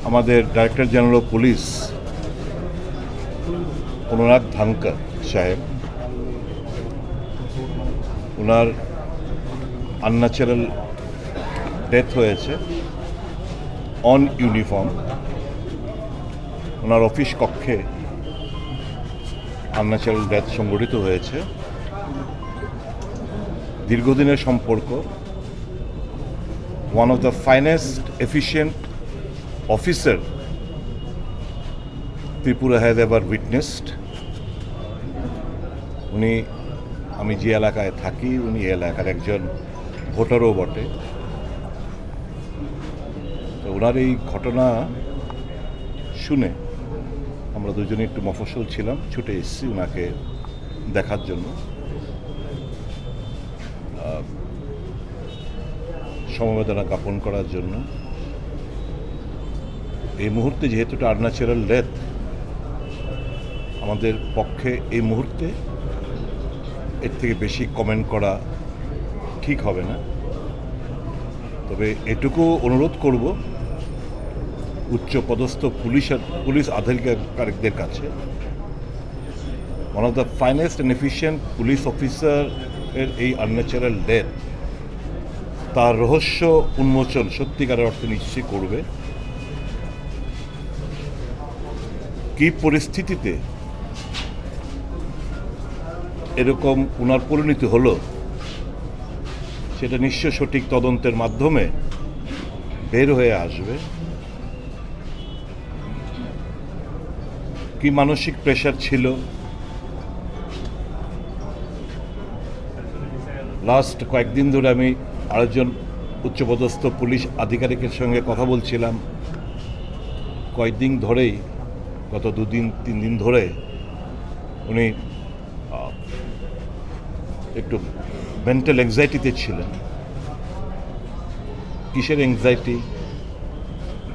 আমাদের director general of police অনুরাগ ধানকার সাহেব ওনার unnatural death হয়েছে অন ইউনিফর্ম। ওনার অফিস কক্ষে আনন্যাচারাল ডেথ সংঘটিত হয়েছে। দীর্ঘদিনের সম্পর্ক, one of the finest efficient officer Tripura has ever witnessed. উনি, আমি যে এলাকায় থাকি, উনি এলাকার একজন ভোটারও বটে। তো ওনার এই ঘটনা শুনে আমরা দুজনে একটু মফস্বল ছিলাম, ছুটে এসেছি ওনাকে দেখার জন্য, সমবেদনা জ্ঞাপন করার জন্য। এই মুহূর্তে যেহেতু এটা আনন্যাচারাল ডেথ, আমাদের পক্ষে এই মুহূর্তে এর থেকে বেশি কমেন্ট করা ঠিক হবে না। তবে এটুকু অনুরোধ করব উচ্চপদস্থ পুলিশ আধিকারিকদের কাছে, one of the finest and efficient police officer এর এই আনন্যাচারাল ডেথ, তার রহস্য উন্মোচন সত্যিকারের অর্থে নিশ্চয়ই করবে। কি পরিস্থিতিতে এরকম ওনার পরিণতি হলো, সেটা নিশ্চয় সঠিক তদন্তের মাধ্যমে বের হয়ে আসবে। কি মানসিক প্রেশার ছিল, লাস্ট কয়েকদিন ধরে আমি আরেকজন উচ্চপদস্থ পুলিশ আধিকারিকের সঙ্গে কথা বলছিলাম। কয়েকদিন ধরেই, গত 2-3 দিন ধরে উনি একটু মেন্টাল অ্যাংজাইটিতে ছিলেন। কিসের অ্যাংজাইটি,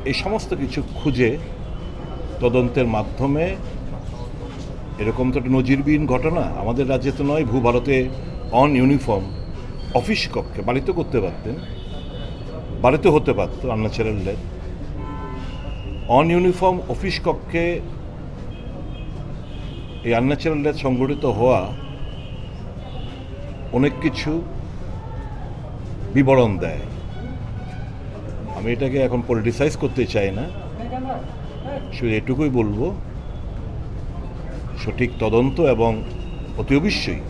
এই সমস্ত কিছু খুঁজে তদন্তের মাধ্যমে, এরকম তো একটা নজিরবিহীন ঘটনা আমাদের রাজ্যে তো নয়, ভারতে অন ইউনিফর্ম অফিস কক্ষে, বাড়িতে করতে পারতেন, বাড়িতে হতে পারত unnatural death. On uniform office কক্ষে এই আনন্যাচারাল ডেথ সংঘটিত হওয়া অনেক কিছু বিবরণ দেয়। আমি এটাকে এখন পলিটিসাইজ করতে চাই না, শুধু এটুকুই বলবো, সঠিক তদন্ত এবং অতি অবশ্যই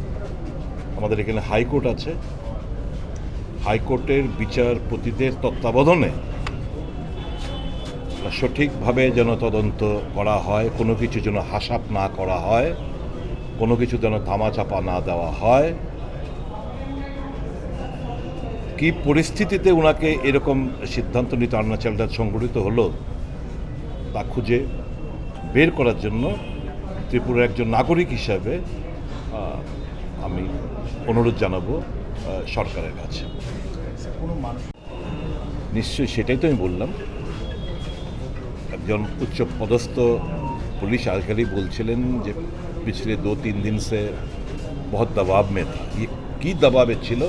আমাদের এখানে হাইকোর্ট আছে, হাইকোর্টের বিচারপতিদের তত্ত্বাবধানে সঠিকভাবে যেন তদন্ত করা হয়, কোনো কিছু যেন হাসাপ না করা হয়, কোনো কিছু যেন ধামাচাপা না দেওয়া হয়। কি পরিস্থিতিতে ওনাকে এরকম সিদ্ধান্ত নিতে আনন্যাচারাল ডেথ সংঘটিত হলো, তা খুঁজে বের করার জন্য ত্রিপুরার একজন নাগরিক হিসাবে আমি অনুরোধ জানাবো সরকারের কাছে। নিশ্চয়ই, সেটাই তো আমি বললাম। একজন उच्च पदस्थ पुलिस अधिकारी बोलছিলেন যে पिछले 2-3 दिन से बहुत दबाव में था। ये কি দবাবে ছিল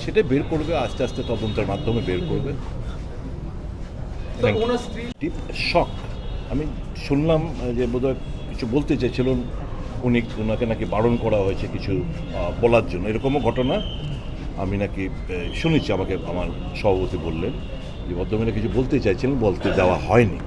সেটা বের করবে, আস্তে আস্তে তদন্তের মাধ্যমে বের করবে। শক, আমি শুনলাম যে বোধহয় কিছু বলতে চাইছিলেন উনি, ওনাকে নাকি বারণ করা হয়েছে কিছু বলার জন্য, এরকমও ঘটনা আমি নাকি শুনেছি। আমাকে আমার সভাপতি বললেন যে ভদ্রমহিলা কিছু বলতে চাইছিলেন, বলতে দেওয়া হয়নি।